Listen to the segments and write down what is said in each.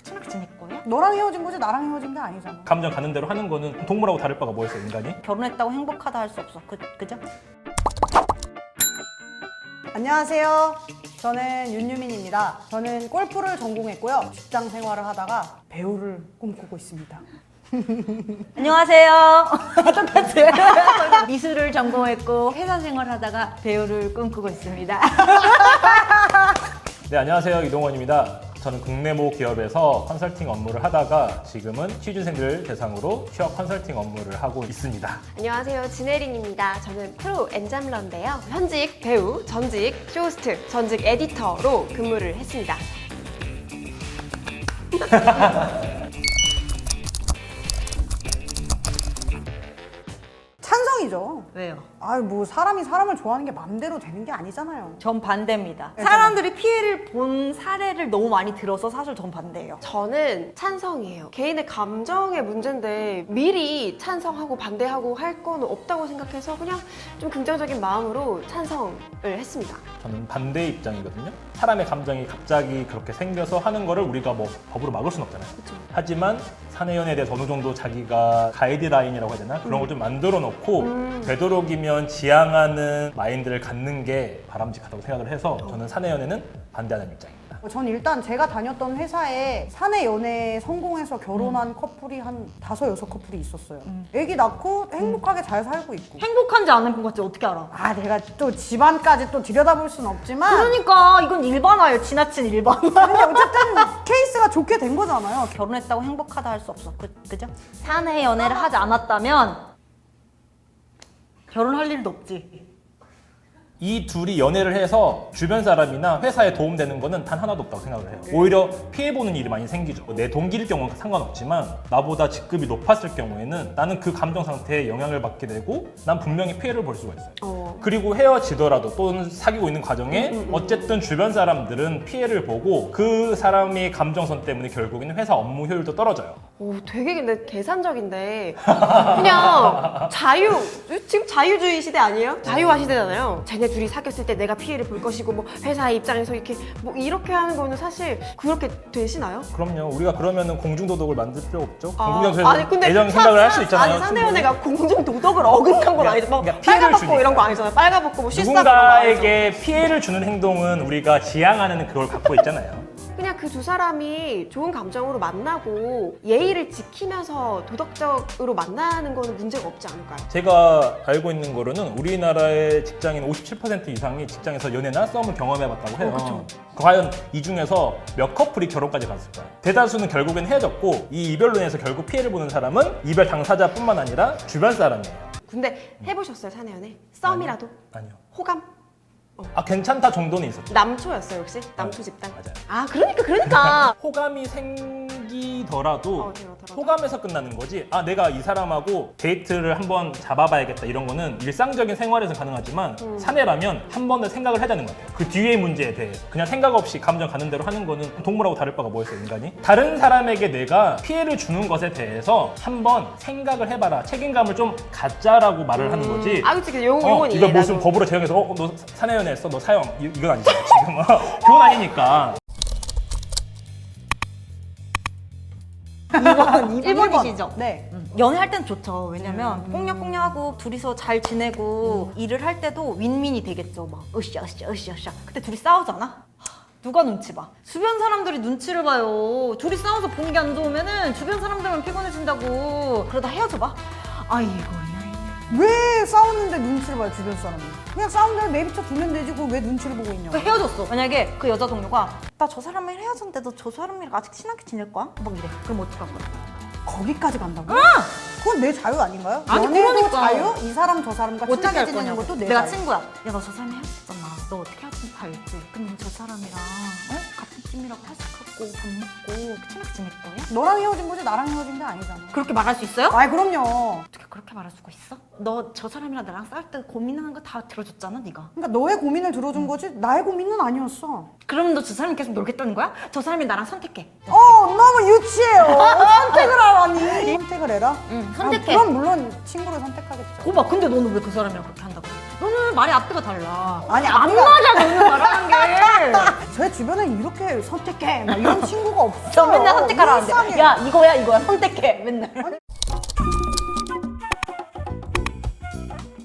친하게 지낼 거예요? 너랑 헤어진 거지 나랑 헤어진 게 아니잖아. 감정 가는 대로 하는 거는 동물하고 다를 바가 뭐 있어, 인간이? 결혼했다고 행복하다 할 수 없어. 그죠? 안녕하세요. 저는 윤유민입니다. 저는 골프를 전공했고요. 직장 생활을 하다가 배우를 꿈꾸고 있습니다. 안녕하세요. 똑같아요. 미술을 전공했고 회사 생활하다가 배우를 꿈꾸고 있습니다. 네, 안녕하세요. 이동원입니다. 저는 국내 모 기업에서 컨설팅 업무를 하다가 지금은 취준생들 대상으로 취업 컨설팅 업무를 하고 있습니다. 안녕하세요. 진혜린입니다. 저는 프로 엔잠러인데요. 현직 배우, 전직 쇼호스트, 전직 에디터로 근무를 했습니다. 찬성이죠. 왜요? 아유 뭐 사람이 사람을 좋아하는 게 맘대로 되는 게 아니잖아요. 전 반대입니다. 네, 사람들이 피해를 본 사례를 너무 많이 들어서 사실 전 반대예요. 저는 찬성이에요. 개인의 감정의 문제인데 미리 찬성하고 반대하고 할 거는 없다고 생각해서 그냥 좀 긍정적인 마음으로 찬성을 했습니다. 저는 반대 입장이거든요. 사람의 감정이 갑자기 그렇게 생겨서 하는 거를 우리가 뭐 법으로 막을 수는 없잖아요. 그쵸. 하지만 사내연애에 대해서 어느 정도 자기가 가이드라인이라고 해야 되나? 그런 걸 좀 만들어 놓고 되도록이면 지향하는 마인드를 갖는 게 바람직하다고 생각을 해서 저는 사내연애는 반대하는 입장입니다. 전 일단 제가 다녔던 회사에 사내 연애에 성공해서 결혼한 커플이 한 5-6커플이 있었어요. 애기 낳고 행복하게 잘 살고 있고. 행복한지 안 행복한지 어떻게 알아? 아 내가 또 집안까지 또 들여다볼 순 없지만 그러니까 이건 일반화예요. 지나친 일반화. 근데 어쨌든 케이스가 좋게 된 거잖아요. 결혼했다고 행복하다 할 수 없어. 그죠? 사내 연애를 하지 않았다면 결혼할 일도 없지. 이 둘이 연애를 해서 주변 사람이나 회사에 도움되는 거는 단 하나도 없다고 생각을 해요. 오히려 피해보는 일이 많이 생기죠. 내 동기일 경우는 상관없지만 나보다 직급이 높았을 경우에는 나는 그 감정 상태에 영향을 받게 되고 난 분명히 피해를 볼 수가 있어요. 그리고 헤어지더라도 또는 사귀고 있는 과정에 어쨌든 주변 사람들은 피해를 보고 그 사람의 감정선 때문에 결국에는 회사 업무 효율도 떨어져요. 오, 되게 근데 계산적인데 그냥 지금 자유주의 시대 아니에요? 자유화 시대잖아요. 쟤네 둘이 사귀었을 때 내가 피해를 볼 것이고 뭐 회사의 입장에서 이렇게 하는 거는 사실 그렇게 되시나요? 그럼요. 우리가 그러면은 공중도덕을 만들 필요 없죠. 아니, 공중도덕에서 근데 애정 생각을 할 수 있잖아요. 아니 사내연애가 공중 도덕을 어긋난 건 아니죠. 뭐 그러니까 피해를 빨가벗고 주니까. 이런 거 아니잖아요. 빨가벗고 뭐 실사 그런 거 아니죠. 누군가에게 피해를 주는 행동은 우리가 지향하는 그걸 갖고 있잖아요. 그냥 그 두 사람이 좋은 감정으로 만나고 예의를 지키면서 도덕적으로 만나는 거는 문제가 없지 않을까요? 제가 알고 있는 거로는 우리나라의 직장인 57% 이상이 직장에서 연애나 싸움을 경험해봤다고 해요. 과연 이 중에서 몇 커플이 결혼까지 갔을까요? 대다수는 결국엔 헤어졌고 이 이별로 인해서 결국 피해를 보는 사람은 이별 당사자뿐만 아니라 주변 사람이에요. 근데 해보셨어요 사내연애? 썸이라도? 아니요. 호감? 아 괜찮다 정도는 있었죠. 남초였어요 혹시? 남초 집단? 맞아요. 아 그러니까 호감이 생기더라도 들어더라도. 호감에서 끝나는 거지. 아 내가 이 사람하고 데이트를 한번 잡아봐야겠다 이런 거는 일상적인 생활에서 가능하지만 사내라면 한 번은 생각을 해야 되는 것 같아요. 그 뒤의 문제에 대해서 그냥 생각 없이 감정 가는 대로 하는 거는 동물하고 다를 바가 뭐 있어 인간이? 다른 사람에게 내가 피해를 주는 것에 대해서 한번 생각을 해봐라. 책임감을 좀 갖자라고 말을 하는 거지. 아 그치 요건 이거 이해 무슨 나도. 법으로 제정해서 너 사내연애 했어? 너 사형 이건 아니잖아 지금. 그건 아니니까. 1번이시죠? 네. 연애할 땐 좋죠. 왜냐면 꽁냥꽁냥하고 둘이서 잘 지내고 일을 할 때도 윈윈이 되겠죠. 막 으쌰. 그때 둘이 싸우잖아? 누가 눈치 봐? 주변 사람들이 눈치를 봐요. 둘이 싸워서 보는 게 안 좋으면은 주변 사람들만 피곤해진다고. 그러다 헤어져 봐. 아이고 왜 싸웠는데 눈치를 봐요 주변 사람이? 그냥 싸운 다음에 내비쳐 두면 되지 그걸 왜 눈치를 보고 있냐고. 그 헤어졌어. 만약에 그 여자 동료가 나 저 사람이랑 헤어졌는데 너 저 사람이랑 아직 친하게 지낼 거야? 막 이래. 그럼 어떡할 거야? 거기까지 간다고? 그건 내 자유 아닌가요? 아니, 연애도 그러니까. 자유? 이 사람 저 사람과 어떻게 친하게 할 지내는 거냐고. 것도 내 내가 자유. 친구야. 야 너 저 사람이 헤어졌잖아. 너 어떻게 하든지 다 알지. 근데 저 사람이랑 같은 팀이라고 회식하고 밥 먹고 친하게 지낼 거야? 너랑 헤어진 거지 나랑 헤어진 게 아니잖아. 그렇게 말할 수 있어요? 아이 그럼요. 어떻게 그렇게 말할 수가 있어? 너 저 사람이랑 나랑 싸울 때 고민하는 거 다 들어줬잖아, 네가. 그러니까 너의 고민을 들어준 거지 나의 고민은 아니었어. 그러면 너 저 사람 계속 놀겠다는 거야? 저 사람이 나랑 선택해. 너무 유치해요. 선택을 하라니. 선택을 해라? 응, 선택해. 그럼 물론 친구를 선택하겠죠. 오빠, 근데 너는 왜 그 사람이랑 그렇게 한다고 그래? 너는 말이 앞뒤가 달라. 아니, 안 앞뒤가- 맞아 너는 말하는 게. 제 주변엔 이렇게 선택해 막 이런 친구가 없어요. 저 맨날 선택하라는데. 일상에. 야 이거야 선택해 맨날.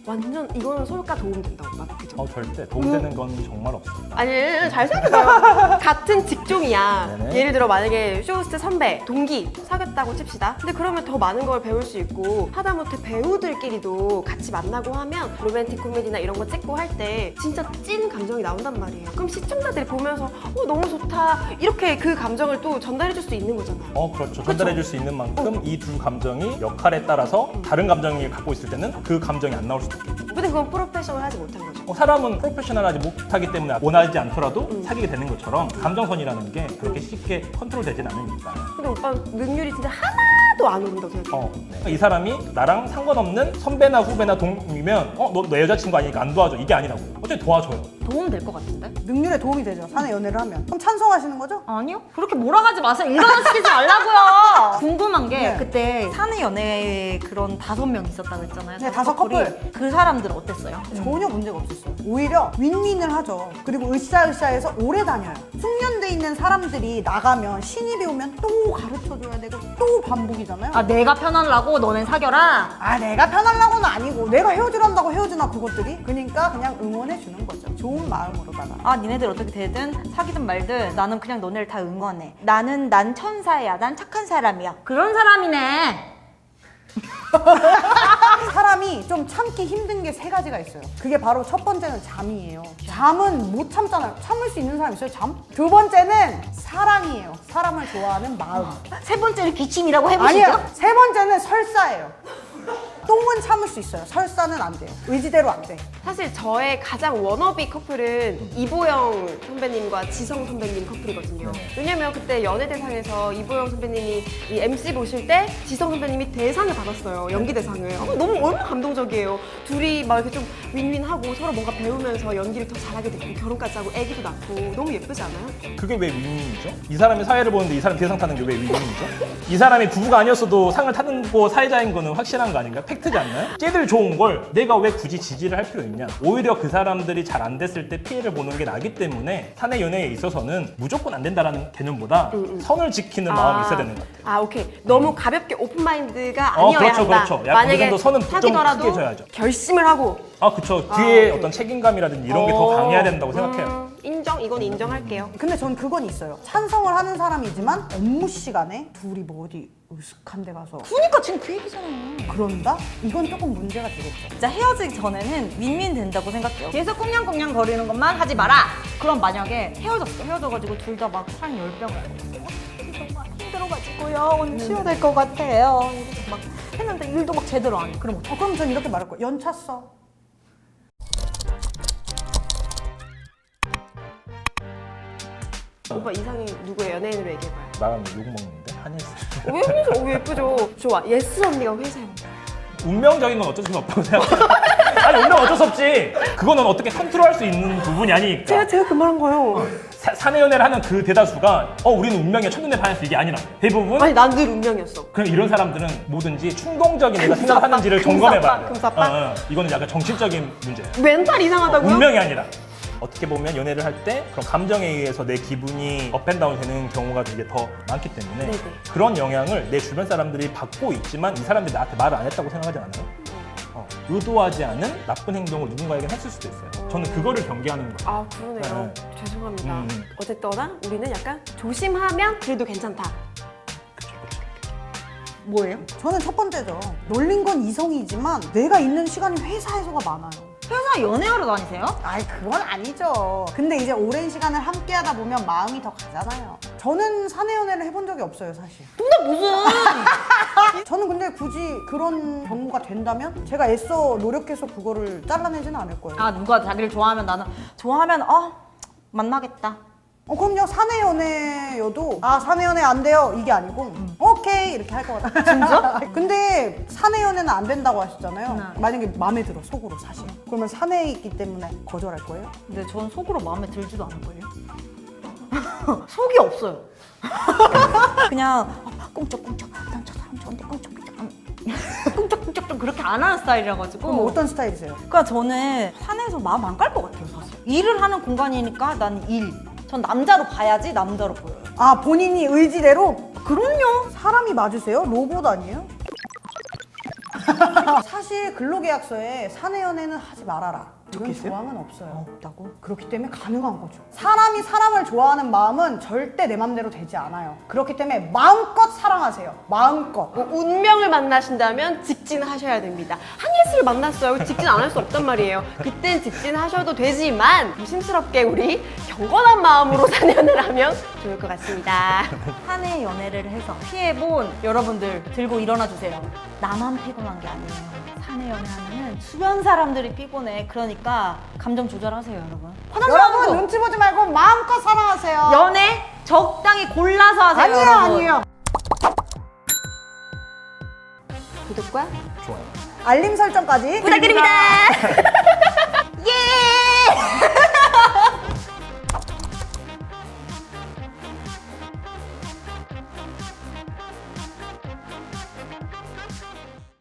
완전 이거는 솔까 도움 된다 오빠. 그죠? 절대 도움되는 건 정말 없어. 아니 잘 생각해봐요. 같은 직종이야. 네네. 예를 들어 만약에 쇼호스트 선배, 동기 사귀었다고 칩시다. 근데 그러면 더 많은 걸 배울 수 있고 하다못해 배우들끼리도 같이 만나고 하면 로맨틱 코미디나 이런 거 찍고 할 때 진짜 찐 감정이 나온단 말이에요. 그럼 시청자들이 보면서 너무 좋다 이렇게 그 감정을 또 전달해줄 수 있는 거잖아요. 그렇죠. 전달해줄 수 있는 만큼 이 두 감정이 역할에 따라서 다른 감정을 갖고 있을 때는 그 감정이 안 나올 수도 있겠죠. 근데 그건 프로페셔널하지 못한 거죠. 사람은 프로페셔널하지 못하기 때문에 원하지 않더라도 사귀게 되는 것처럼 감정선이라는 게 그렇게 쉽게 컨트롤 되진 않으니까. 근데 오빠 능률이 진짜 하나도 안 오른다고 생각해요. 네. 이 사람이 나랑 상관없는 선배나 후배나 동이면 너 내 여자친구 아니니까 안 도와줘. 이게 아니라고. 어차피 도와줘요. 도움 될 것 같은데? 능률에 도움이 되죠. 사내 연애를 하면. 그럼 찬성하시는 거죠? 아니요. 그렇게 몰아가지 마세요. 인간화시키지 말라고요. 궁금한 게 네. 그때 사내 연애에 그런 5명 있었다고 했잖아요. 네, 5 커플. 그 사람들은 어땠어요? 전혀 문제가 없었어요. 오히려 윈윈을 하죠. 그리고 으쌰으쌰해서 오래 다녀요. 숙련돼 있는 사람들이 나가면 신입이 오면 또 가르쳐줘야 되고 또 반복이잖아요. 아 내가 편하려고 너넨 사겨라. 내가 편하려고는 아니고 내가 헤어지란다고 헤어지나 그것들이? 그러니까 그냥 응원해 주는 거죠. 좋은 마음으로다가. 아 니네들 어떻게 되든 사귀든 말든 나는 그냥 너네를 다 응원해. 난 천사야. 난 착한 사람이야. 그런 사람이네. 사람이 좀 참기 힘든 게 3가지가 있어요. 그게 바로 첫 번째는 잠이에요. 잠은 못 참잖아요. 참을 수 있는 사람 있어요, 잠? 두 번째는 사랑이에요. 사람을 좋아하는 마음. 세 번째는 기침이라고 해보시죠. 아니요. 세 번째는 설사예요. 똥은 참을 수 있어요. 설사는 안 돼요. 의지대로 안 돼. 사실 저의 가장 워너비 커플은 이보영 선배님과 지성 선배님 커플이거든요. 왜냐면 그때 연예대상에서 이보영 선배님이 이 MC 보실 때 지성 선배님이 대상을 받았어요. 연기대상을. 너무 얼마나 감동적이에요. 둘이 막 이렇게 좀 윈윈하고 서로 뭔가 배우면서 연기를 더 잘하게 됐고 결혼까지 하고 아기도 낳고 너무 예쁘지 않아요? 그게 왜 윈윈이죠? 이 사람이 사회를 보는데 이 사람이 대상 타는 게 왜 윈윈이죠? 이 사람이 부부가 아니었어도 상을 타는 거 사회자인 거는 확실한 거 아닌가요? 팩트지 않나요? 쟤들 좋은 걸 내가 왜 굳이 지지를 할 필요 있냐? 오히려 그 사람들이 잘 안 됐을 때 피해를 보는 게 나기 때문에 사내 연애에 있어서는 무조건 안 된다라는 개념보다 선을 지키는 마음이 있어야 되는 것 같아요. 오케이. 너무 가볍게 오픈마인드가 아니어야 그렇죠, 한다. 그렇죠. 약간 그 정도 선은 좀 사귀더라도 크게 져야죠. 결심을 하고 그쵸. 뒤에 어떤 책임감이라든지 이런 게 더 강해야 된다고 생각해요. 인정? 이건 인정할게요. 근데 전 그건 있어요. 찬성을 하는 사람이지만 업무 시간에 둘이 뭐 어디 으슥한 데 가서 그러니까 지금 그 얘기잖아요. 그런다? 이건 조금 문제가 되겠죠. 진짜 헤어지기 전에는 윈윈 된다고 생각해요. 계속 꽁냥꽁냥 거리는 것만 하지 마라. 그럼 만약에 헤어져가지고 둘 다 막 사랑 열병을 하고 정말 힘들어가지고요. 오늘 쉬어야 될 것 같아요. 이러면서 막 했는데 일도 막 제대로 안 해. 그럼 어떡해? 그럼 전 이렇게 말할 거예요. 연차 써. 오빠 이상이 누구의 연예인으로 얘기해봐요. 나가면 욕먹는데? 한일스. 왜 예쁘죠? 예쁘죠? 좋아. 예스 언니가 회사에 온다. 운명적인 건 어쩔 수 없다고 생각해요. 아니 운명 어쩔 수 없지. 그거는 어떻게 컨트롤할 수 있는 부분이 아니니까. 제가 그 말한 거예요. 사내 연애를 하는 그 대다수가 우리는 운명이야 첫눈에 반했어 이게 아니라 대부분 아니 난 늘 운명이었어. 그럼 이런 사람들은 뭐든지 충동적인 내가 생각하는지를 점검해봐야 돼. 금사빠. 이거는 약간 정신적인 문제야. 멘탈 이상하다고요? 운명이 아니라. 어떻게 보면 연애를 할 때 그런 감정에 의해서 내 기분이 업앤다운 되는 경우가 되게 더 많기 때문에 네네. 그런 영향을 내 주변 사람들이 받고 있지만 이 사람들이 나한테 말을 안 했다고 생각하지 않아요? 의도하지 않은 나쁜 행동을 누군가에게 했을 수도 있어요. 저는 그거를 경계하는 거예요. 그러네요. 네. 죄송합니다. 어쨌거나 우리는 약간 조심하면 그래도 괜찮다. 뭐예요? 저는 첫 번째죠. 놀린 건 이성이지만 내가 있는 시간이 회사에서가 많아요. 회사 연애하러 다니세요? 아이 그건 아니죠. 근데 이제 오랜 시간을 함께 하다 보면 마음이 더 가잖아요. 저는 사내 연애를 해본 적이 없어요, 사실. 근데 무슨 저는 근데 굳이 그런 경우가 된다면 제가 애써 노력해서 그거를 잘라내지는 않을 거예요. 누가 자기를 좋아하면 나는 좋아하면 만나겠다. 그럼요. 사내 연애여도 사내 연애 안 돼요 이게 아니고 오케이 이렇게 할 것 같아요. 진짜? 근데 사내 연애는 안 된다고 하셨잖아요. 만약에 마음에 들어 속으로 사실. 그러면 사내에 있기 때문에 거절할 거예요? 근데 전 속으로 마음에 들지도 않을걸요? 속이 없어요. 그냥 꽁쩍꽁쩍 난 저 사람 좋은데 꽁쩍꽁쩍 꽁쩍꽁쩍 좀 그렇게 안 하는 스타일이라 가지고. 그럼 어떤 스타일이세요? 그러니까 저는 사내에서 마음 안 깔 것 같아요, 사실. 일을 하는 공간이니까 난 일. 전 남자로 봐야지 남자로 보여요. 아, 본인이 의지대로? 그럼요. 사람이 맞으세요? 로봇 아니에요? 사실 근로계약서에 사내 연애는 하지 말아라 이런 적혀있어요? 조항은 없어요. 없다고? 그렇기 때문에 가능한 거죠. 사람이 사람을 좋아하는 마음은 절대 내 맘대로 되지 않아요. 그렇기 때문에 마음껏 사랑하세요. 마음껏. 뭐 운명을 만나신다면 직진하셔야 됩니다. 한예슬을 만났어요. 직진 안 할 수 없단 말이에요. 그땐 직진하셔도 되지만 조심스럽게 우리 경건한 마음으로 사연을 하면 좋을 것 같습니다. 사내 연애를 해서 피해본 여러분들 들고 일어나 주세요. 나만 피곤한 게 아니에요. 사내 연애하면은 주변 사람들이 피곤해. 그러니까 감정 조절하세요, 여러분. 화난 여러분 사람도 눈치 보지 말고 마음껏 사랑하세요. 연애 적당히 골라서 하세요. 아니에요, 여러분. 아니에요. 구독과 좋아요. 알림 설정까지 부탁드립니다.